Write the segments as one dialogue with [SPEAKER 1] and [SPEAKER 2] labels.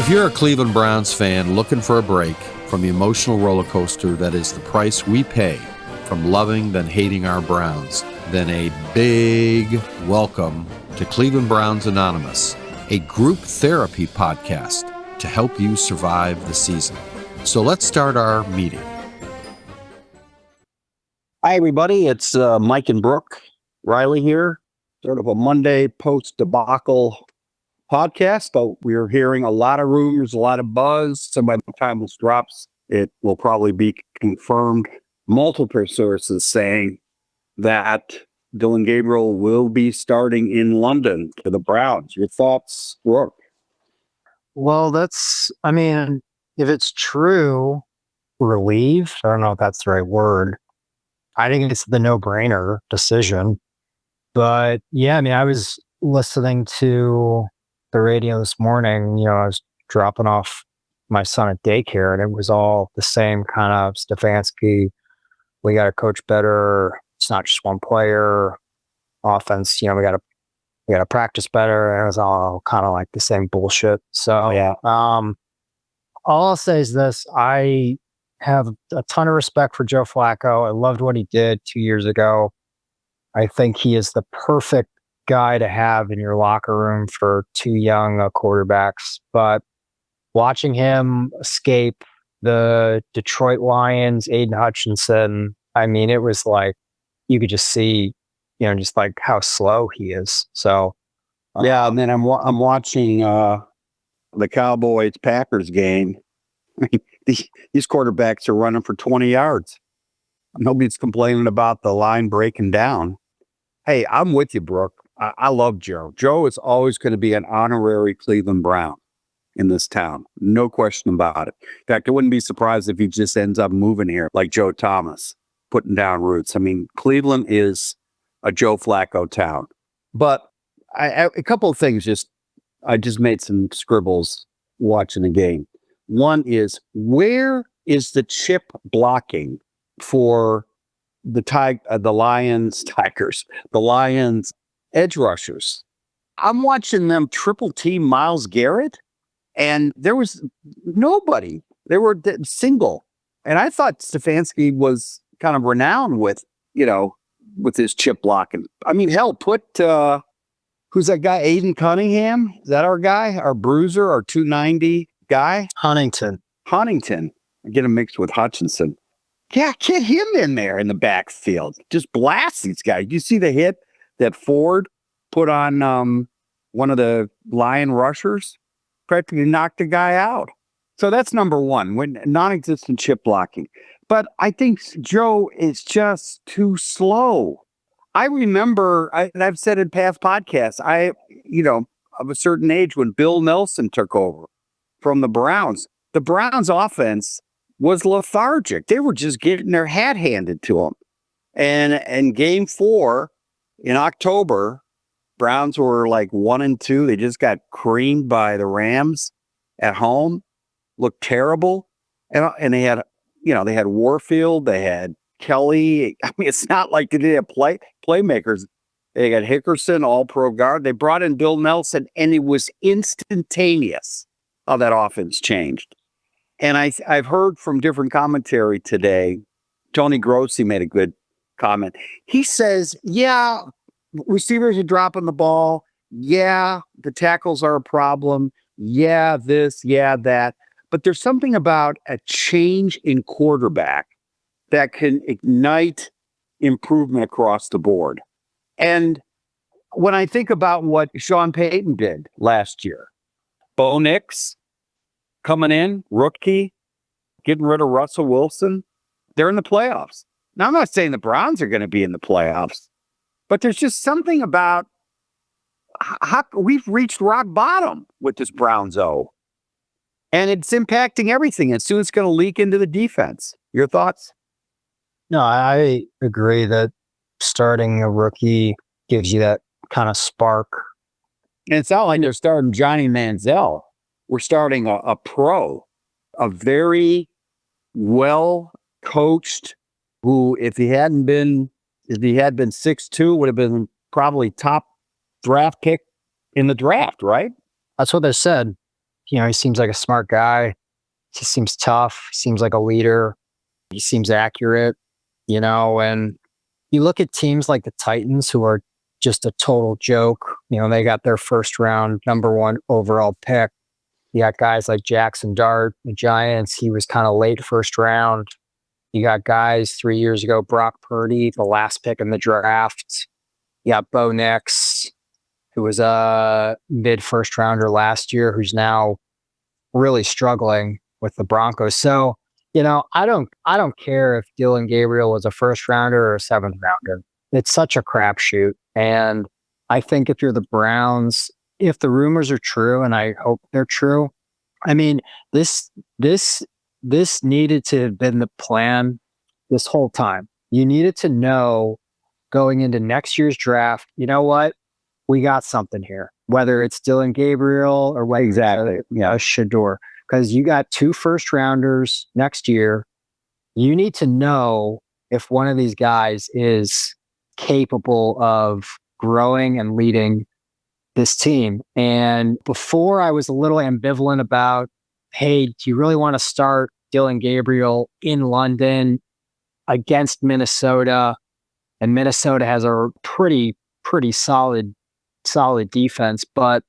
[SPEAKER 1] If you're a Cleveland Browns fan looking for a break from the emotional roller coaster that is the price we pay from loving then hating our Browns, then a big welcome to Cleveland Browns Anonymous, a group therapy podcast to help you survive the season. So let's start our meeting.
[SPEAKER 2] Hi, everybody. It's Mike and Brook. Riley here. Sort of a Monday post-debacle podcast, but we're hearing a lot of rumors, a lot of buzz. So by the time this drops, it will probably be confirmed. Multiple sources saying that Dylan Gabriel will be starting in London for the Browns. Your thoughts, Brook?
[SPEAKER 3] Well, if it's true, relieved. I don't know if that's the right word. I think it's the no-brainer decision. But yeah, I was listening to the radio this morning. I was dropping off my son at daycare, and it was all the same kind of Stefanski. We got to coach better. It's not just one player. Offense, we got to practice better. And it was all kind of like the same bullshit. So yeah, all I'll say is this: I have a ton of respect for Joe Flacco. I loved what he did 2 years ago. I think he is the perfect guy to have in your locker room for two young quarterbacks. But watching him escape the Detroit Lions, Aiden Hutchinson, it was like you could just see, just like how slow he is. So
[SPEAKER 2] yeah, and then I'm watching the Cowboys-Packers game. These quarterbacks are running for 20 yards. Nobody's complaining about the line breaking down. Hey, I'm with you, Brook. I love Joe. Joe is always going to be an honorary Cleveland Brown in this town. No question about it. In fact, I wouldn't be surprised if he just ends up moving here like Joe Thomas, putting down roots. Cleveland is a Joe Flacco town. But a couple of things, I just made some scribbles watching the game. One is, where is the chip blocking for the Lions edge rushers? I'm watching them triple team Myles Garrett, and there was nobody. They were single. And I thought Stefanski was kind of renowned with his chip blocking. Hell, put, who's that guy? Aiden Cunningham? Is that our guy? Our bruiser, our 290 guy?
[SPEAKER 3] Huntington.
[SPEAKER 2] I get him mixed with Hutchinson. Yeah, get him in there in the backfield. Just blast these guys. You see the hit that Ford put on one of the Lion rushers? Practically knocked the guy out. So that's number one, when non-existent chip blocking. But I think Joe is just too slow. I remember, and I've said in past podcasts, of a certain age when Bill Nelson took over from the Browns. The Browns offense was lethargic. They were just getting their hat handed to them. And game 4 in October, Browns were like 1-2. They just got creamed by the Rams at home. Looked terrible. And they had, they had Warfield, they had Kelly. It's not like they didn't have playmakers. They got Hickerson, all-pro guard. They brought in Bill Nelson, and it was instantaneous how that offense changed. And I've heard from different commentary today. Tony Grossi made a good comment. He says, yeah, receivers are dropping the ball. Yeah, the tackles are a problem. Yeah, this, yeah, that. But there's something about a change in quarterback that can ignite improvement across the board. And when I think about what Sean Payton did last year, Bo Nix coming in, rookie, getting rid of Russell Wilson, they're in the playoffs. Now, I'm not saying the Browns are going to be in the playoffs, but there's just something about how we've reached rock bottom with this Browns-O. And it's impacting everything. And soon it's going to leak into the defense. Your thoughts?
[SPEAKER 3] No, I agree that starting a rookie gives you that kind of spark.
[SPEAKER 2] And it's not like they're starting Johnny Manziel. We're starting a pro, a very well-coached, who, if he had been 6'2", would have been probably top draft pick in the draft, right?
[SPEAKER 3] That's what they said. he seems like a smart guy. He seems tough. He seems like a leader. He seems accurate, and you look at teams like the Titans, who are just a total joke. They got their first round number 1 overall pick. You got guys like Jackson Dart, the Giants. He was kind of late first round. You got guys 3 years ago, Brock Purdy, the last pick in the draft. You got Bo Nix, who was a mid first rounder last year, who's now really struggling with the Broncos. So, I don't care if Dylan Gabriel was a first rounder or a 7th rounder. It's such a crapshoot. And I think if you're the Browns, if the rumors are true, and I hope they're true, I mean, this needed to have been the plan this whole time. You needed to know going into next year's draft, you know what? We got something here, whether it's Dylan Gabriel or whether it's Shador, because you got 2 first rounders next year. You need to know if one of these guys is capable of growing and leading this team. And before, I was a little ambivalent about, hey, do you really want to start Dylan Gabriel in London against Minnesota? And Minnesota has a pretty solid defense. But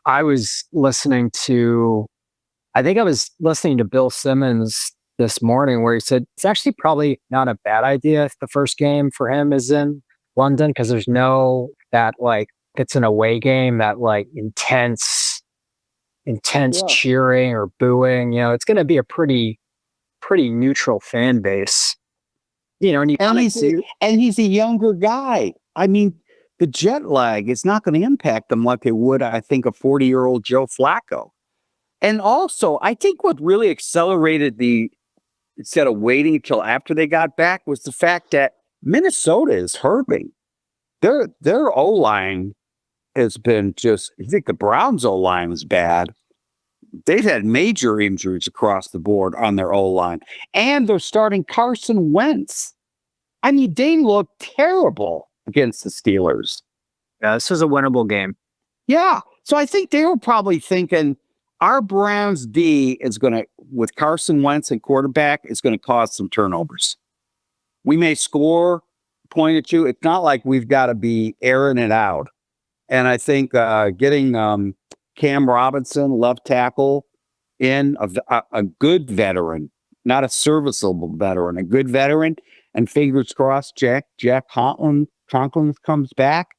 [SPEAKER 3] I was listening to Bill Simmons this morning, where he said it's actually probably not a bad idea if the first game for him is in London, because there's no that it's an away game, that intense cheering or booing. It's going to be a pretty neutral fan base.
[SPEAKER 2] And he's a younger guy. I mean, the jet lag is not going to impact them like it would, I think, a 40-year-old Joe Flacco. And also, I think what really accelerated instead of waiting until after they got back, was the fact that Minnesota is hurting. Their O-line has been I think the Browns O-line was bad. They've had major injuries across the board on their O-line. And they're starting Carson Wentz. I mean, they look terrible against the Steelers.
[SPEAKER 3] Yeah, this is a winnable game.
[SPEAKER 2] Yeah. So I think they were probably thinking, our Browns D is going to, with Carson Wentz and quarterback, is going to cause some turnovers. We may score a point or two. It's not like we've got to be airing it out. And I think getting Cam Robinson, left tackle, in a good veteran, not a serviceable veteran, a good veteran, and fingers crossed, Jack Conklin comes back.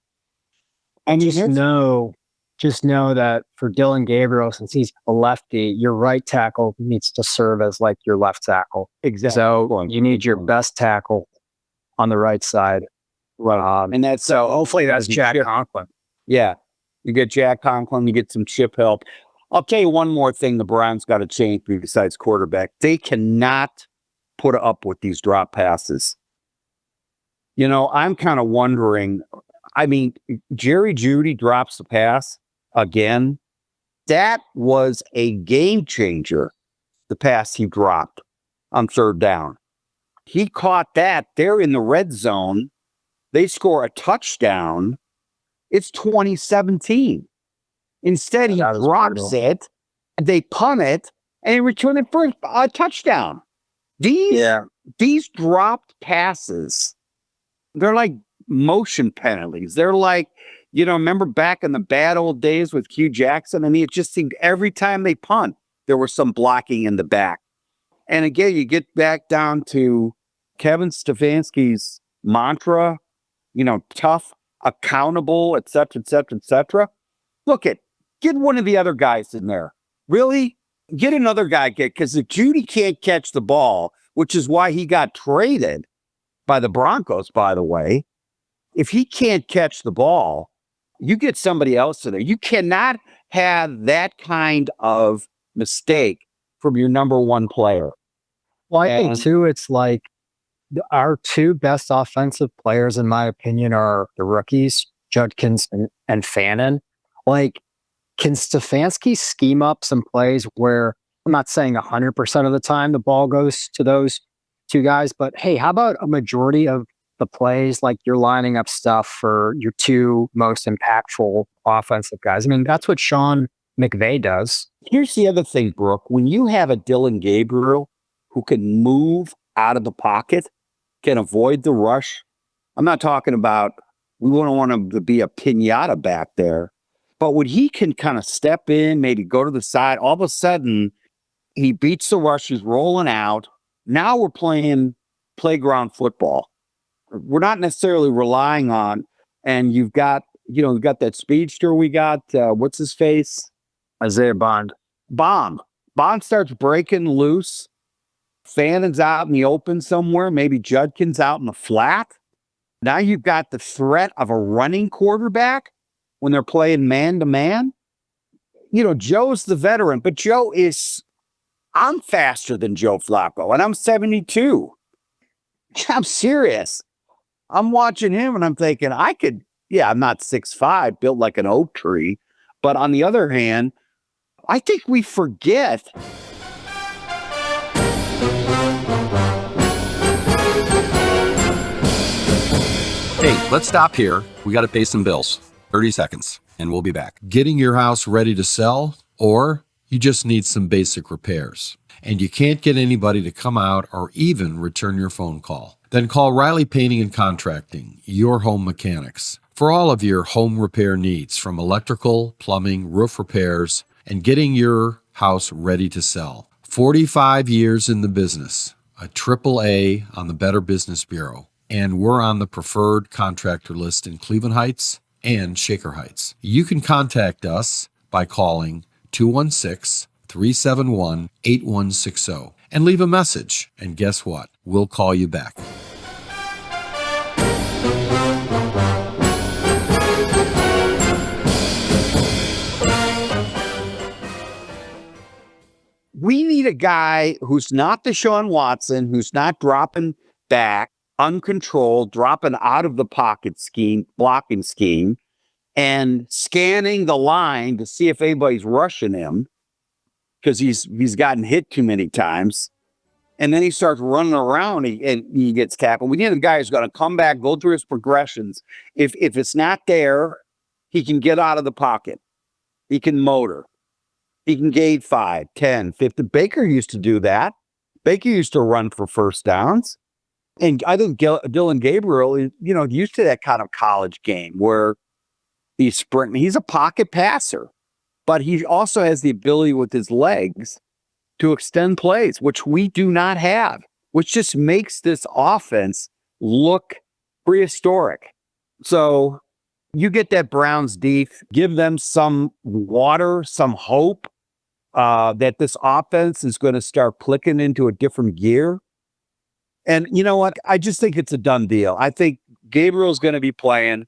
[SPEAKER 3] And just know that for Dylan Gabriel, since he's a lefty, your right tackle needs to serve as your left tackle.
[SPEAKER 2] Exactly.
[SPEAKER 3] So you need your best tackle on the right side.
[SPEAKER 2] And that's
[SPEAKER 3] so hopefully that's Jack Conklin.
[SPEAKER 2] Yeah. You get Jack Conklin, you get some chip help. I'll tell you one more thing the Browns got to change besides quarterback. They cannot put up with these drop passes. I'm kind of wondering, I mean, Jerry Jeudy drops the pass again. That was a game changer, the pass he dropped on 3rd down. He caught that. They're in the red zone. They score a touchdown. It's 2017. Instead, he drops it, they punt it, and they return it for a touchdown. These dropped passes, they're like motion penalties. They're like, remember back in the bad old days with Hugh Jackson? I mean, it just seemed every time they punt, there was some blocking in the back. And again, you get back down to Kevin Stefanski's mantra, tough, accountable, et cetera, et cetera, et cetera. Get one of the other guys in there. Really? Get another guy, because if Jeudy can't catch the ball, which is why he got traded by the Broncos, by the way. If he can't catch the ball, you get somebody else in there. You cannot have that kind of mistake from your number 1 player.
[SPEAKER 3] Well, I think too, it's our 2 best offensive players, in my opinion, are the rookies, Judkins and Fannin. Can Stefanski scheme up some plays where, I'm not saying 100% of the time the ball goes to those 2 guys, but hey, how about a majority of the plays, you're lining up stuff for your 2 most impactful offensive guys? I mean, that's what Sean McVay does.
[SPEAKER 2] Here's the other thing, Brooke. When you have a Dylan Gabriel who can move out of the pocket, can avoid the rush. I'm not talking about, we wouldn't want him to be a pinata back there. But when he can kind of step in, maybe go to the side, all of a sudden he beats the rush, he's rolling out. Now we're playing playground football. We're not necessarily relying on, and you've got that speedster we got, what's his face?
[SPEAKER 3] Isaiah Bond.
[SPEAKER 2] Bond starts breaking loose. Fannon's out in the open somewhere. Maybe Judkin's out in the flat. Now you've got the threat of a running quarterback when they're playing man-to-man. Joe's the veteran, but I'm faster than Joe Flacco, and I'm 72. I'm serious. I'm watching him, and I'm thinking, I'm not 6'5", built like an oak tree. But on the other hand, I think we forget.
[SPEAKER 1] Hey, let's stop here. We got to pay some bills. 30 seconds, and we'll be back. Getting your house ready to sell, or you just need some basic repairs, and you can't get anybody to come out or even return your phone call. Then call Riley Painting and Contracting, your home mechanics, for all of your home repair needs, from electrical, plumbing, roof repairs, and getting your house ready to sell. 45 years in the business, a AAA on the Better Business Bureau, and we're on the preferred contractor list in Cleveland Heights and Shaker Heights. You can contact us by calling 216-371-8160 and leave a message. And guess what? We'll call you back.
[SPEAKER 2] We need a guy who's not Deshaun Watson, who's not dropping back, uncontrolled, dropping out of the pocket scheme, blocking scheme, and scanning the line to see if anybody's rushing him because he's gotten hit too many times. And then he starts running around and he gets tackled. We need a guy who's going to come back, go through his progressions. If it's not there, he can get out of the pocket. He can motor. He can gate 5, 10, 50. Baker used to do that. Baker used to run for first downs. And I think Dylan Gabriel is, used to that kind of college game where he's sprinting. He's a pocket passer, but he also has the ability with his legs to extend plays, which we do not have, which just makes this offense look prehistoric. So you get that Browns def, give them some water, some hope that this offense is going to start clicking into a different gear. And you know what? I just think it's a done deal. I think Gabriel's going to be playing.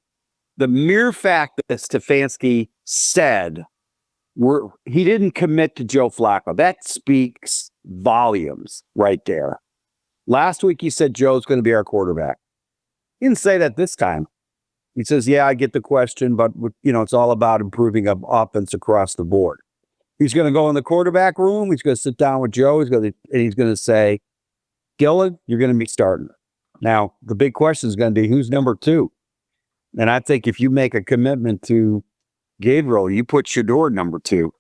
[SPEAKER 2] The mere fact that Stefanski said he didn't commit to Joe Flacco, that speaks volumes right there. Last week he said Joe's going to be our quarterback. He didn't say that this time. He says, yeah, I get the question, but it's all about improving offense across the board. He's going to go in the quarterback room. He's going to sit down with Joe. He's going to say, Gillen, you're going to be starting. Now, the big question is going to be who's number 2? And I think if you make a commitment to Gabriel, you put Shador number 2.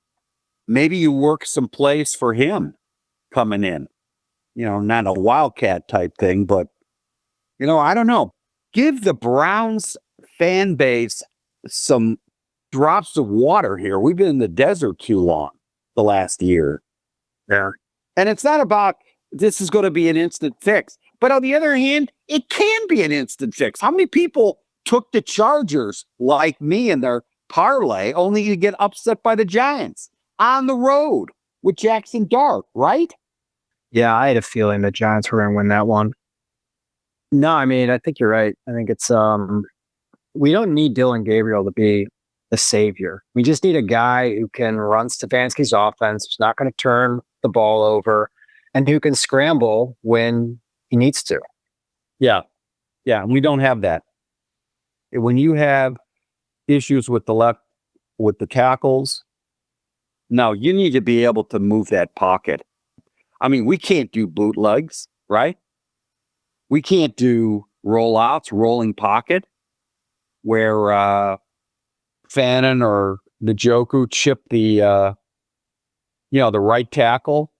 [SPEAKER 2] Maybe you work some plays for him coming in. Not a wildcat type thing, but, I don't know. Give the Browns fan base some drops of water here. We've been in the desert too long the last year.
[SPEAKER 3] Yeah.
[SPEAKER 2] And it's not about this is going to be an instant fix. But on the other hand, it can be an instant fix. How many people took the Chargers like me in their parlay only to get upset by the Giants on the road with Jackson Dart, right?
[SPEAKER 3] Yeah, I had a feeling the Giants were going to win that one. No, I mean, I think you're right. I think it's we don't need Dylan Gabriel to be the savior. We just need a guy who can run Stefanski's offense, who's not going to turn the ball over, and who can scramble when he needs to.
[SPEAKER 2] Yeah. Yeah, we don't have that. When you have issues with the tackles, no, you need to be able to move that pocket. I mean, we can't do bootlegs, right? We can't do rollouts, rolling pocket, where Fannin or Njoku chip the the right tackle.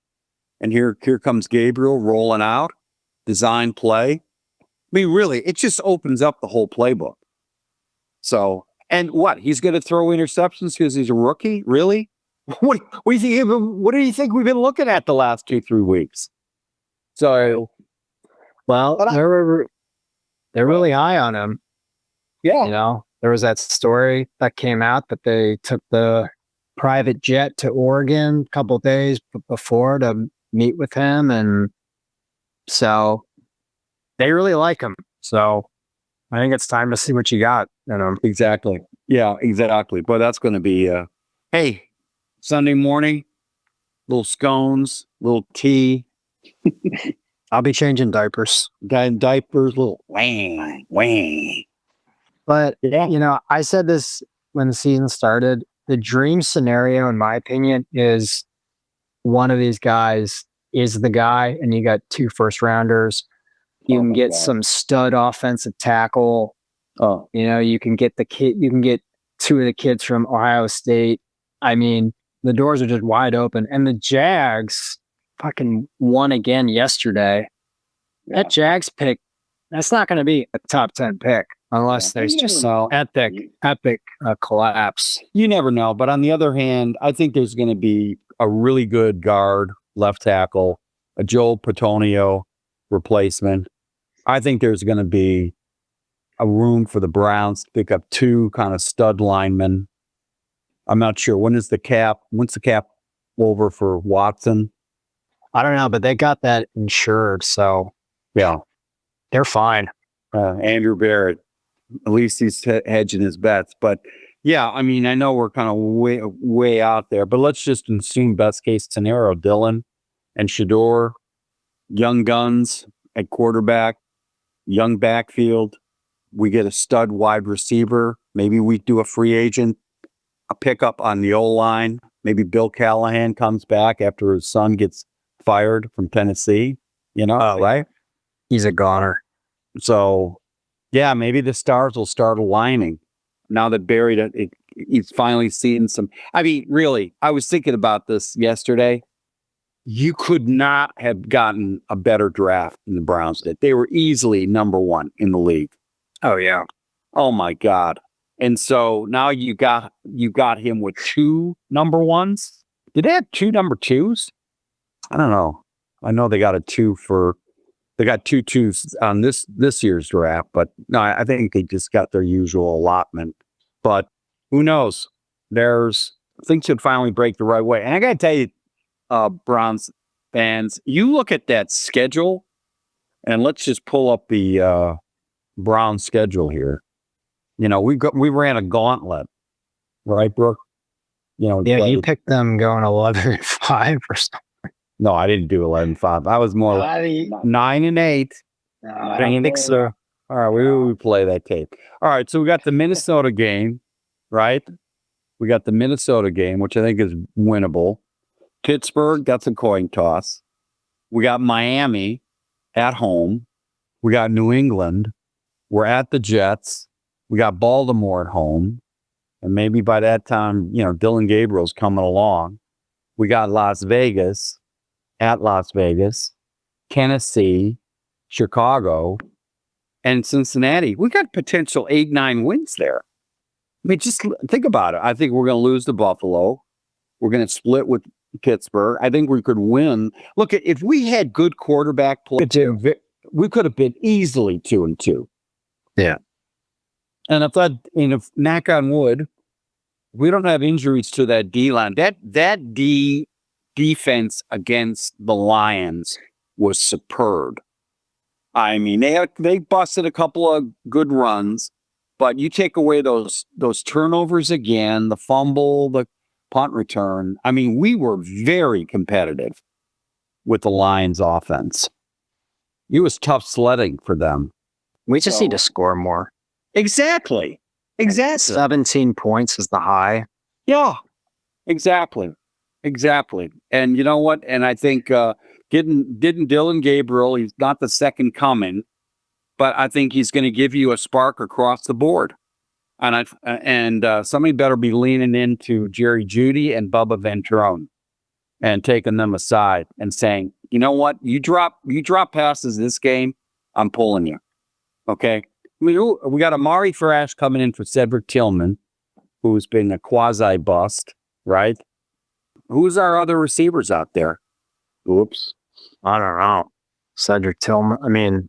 [SPEAKER 2] And here comes Gabriel rolling out, design play. I mean, really, it just opens up the whole playbook. So, and what? He's going to throw interceptions because he's a rookie? Really? What do you think we've been looking at the last 2-3 weeks? So,
[SPEAKER 3] well, they're really high on him.
[SPEAKER 2] Yeah.
[SPEAKER 3] There was that story that came out that they took the private jet to Oregon a couple of days before to meet with him. And so they really like him. So I think it's time to see what you got in him.
[SPEAKER 2] Exactly. Yeah, exactly. But that's going to be, hey, Sunday morning, little scones, little tea.
[SPEAKER 3] I'll be changing diapers.
[SPEAKER 2] Little wang.
[SPEAKER 3] But, I said this when the season started. The dream scenario, in my opinion, is one of these guys is the guy, and you got 2 first rounders. You can get some stud offensive tackle.
[SPEAKER 2] Oh,
[SPEAKER 3] you can get 2 of the kids from Ohio State. I mean, the doors are just wide open. And the Jags fucking won again yesterday.
[SPEAKER 2] yeah.
[SPEAKER 3] That Jags pick, that's not going to be a top 10 pick unless there's just some epic collapse.
[SPEAKER 2] You never know. But on the other hand, I think there's going to be a really good guard, left tackle, a Joel Patonio replacement. I think there's going to be a room for the Browns to pick up 2 kind of stud linemen. I'm not sure. When's the cap over for Watson?
[SPEAKER 3] I don't know, but they got that insured. So
[SPEAKER 2] Yeah.
[SPEAKER 3] they're fine.
[SPEAKER 2] Andrew Barrett, at least he's hedging his bets. But yeah, I mean, I know we're kind of way out there, but let's just assume best case scenario, Dylan and Shador, young guns at quarterback, young backfield. We get a stud wide receiver. Maybe we do a free agent, a pickup on the O-line. Maybe Bill Callahan comes back after his son gets fired from Tennessee, right?
[SPEAKER 3] He's a goner.
[SPEAKER 2] So, yeah, maybe the stars will start aligning now that Barry, he's finally seeing some. I mean, really, I was thinking about this yesterday. You could not have gotten a better draft than the Browns did. They were easily number 1 in the league.
[SPEAKER 3] Oh, yeah.
[SPEAKER 2] Oh, my God. And so now you got him with 2 number 1s. Did they have 2 number 2s? I don't know. I know they got they got 2 2s on this year's draft, but no, I think they just got their usual allotment. But who knows? Things should finally break the right way. And I got to tell you, Browns fans, you look at that schedule, and let's just pull up the Browns schedule here. We ran a gauntlet, right, Brook?
[SPEAKER 3] Yeah, you picked them going 11-5 or something.
[SPEAKER 2] No, I didn't do 11-5. I was more like 9-8.
[SPEAKER 3] I don't think so.
[SPEAKER 2] All right, we play that tape. All right, so we got the Minnesota game, right? We got the Minnesota game, which I think is winnable. Pittsburgh, that's a coin toss. We got Miami at home. We got New England. We're at the Jets. We got Baltimore at home. And maybe by that time, Dylan Gabriel's coming along. We got Las Vegas, at Las Vegas, Tennessee, Chicago, and Cincinnati. We got potential 8-9 wins there. I mean, just think about it. I think we're going to lose to Buffalo. We're going to split with Pittsburgh. I think we could win. Look, if we had good quarterback play, we could have been easily 2-2.
[SPEAKER 3] Yeah.
[SPEAKER 2] And if knock on wood, we don't have injuries to that D line. That defense against the Lions was superb. I mean, they busted a couple of good runs, but you take away those turnovers again, the fumble, the punt return. I mean, we were very competitive with the Lions offense. It was tough sledding for them.
[SPEAKER 3] We just need to score more.
[SPEAKER 2] Exactly.
[SPEAKER 3] 17 points is the high.
[SPEAKER 2] Yeah, exactly. And you know what? And I think didn't Dylan Gabriel, he's not the second coming, but I think he's going to give you a spark across the board. And somebody better be leaning into Jerry Jeudy and Bubba Ventrone. and taking them aside and saying, you know what, you drop passes this game, I'm pulling you. Okay. I mean, we got Amari Thrash coming in for Cedric Tillman, who's been a quasi bust, right? Who's our other receivers out there? Oops.
[SPEAKER 3] I don't know. Cedric Tillman. I mean,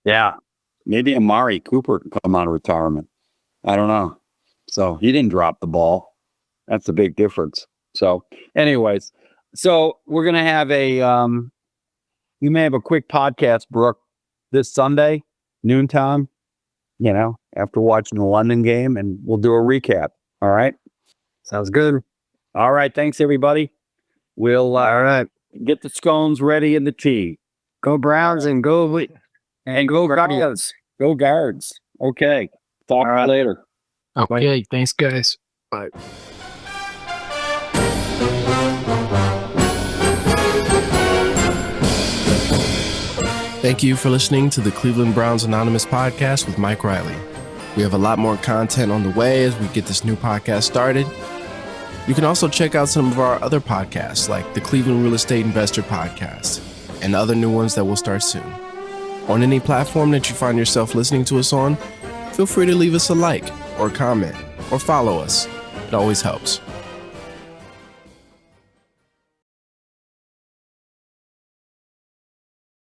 [SPEAKER 3] yeah.
[SPEAKER 2] Maybe Amari Cooper can come out of retirement. I don't know. So he didn't drop the ball. That's a big difference. So anyways, so we're going to have we may have a quick podcast, Brook, this Sunday, noontime, after watching the London game, and we'll do a recap. All right.
[SPEAKER 3] Sounds good.
[SPEAKER 2] All right. Thanks, everybody. We'll
[SPEAKER 3] All right.
[SPEAKER 2] get the scones ready in the tea.
[SPEAKER 3] Go Browns and go
[SPEAKER 2] Guards. Go Guards. Okay. Talk to you later.
[SPEAKER 4] Okay. Thanks, guys. Bye. Thank you for listening to the Cleveland Browns Anonymous podcast with Mike Riley. We have a lot more content on the way as we get this new podcast started. You can also check out some of our other podcasts like the Cleveland Real Estate Investor Podcast and other new ones that will start soon. On any platform that you find yourself listening to us on, feel free to leave us a like or comment or follow us. It always helps.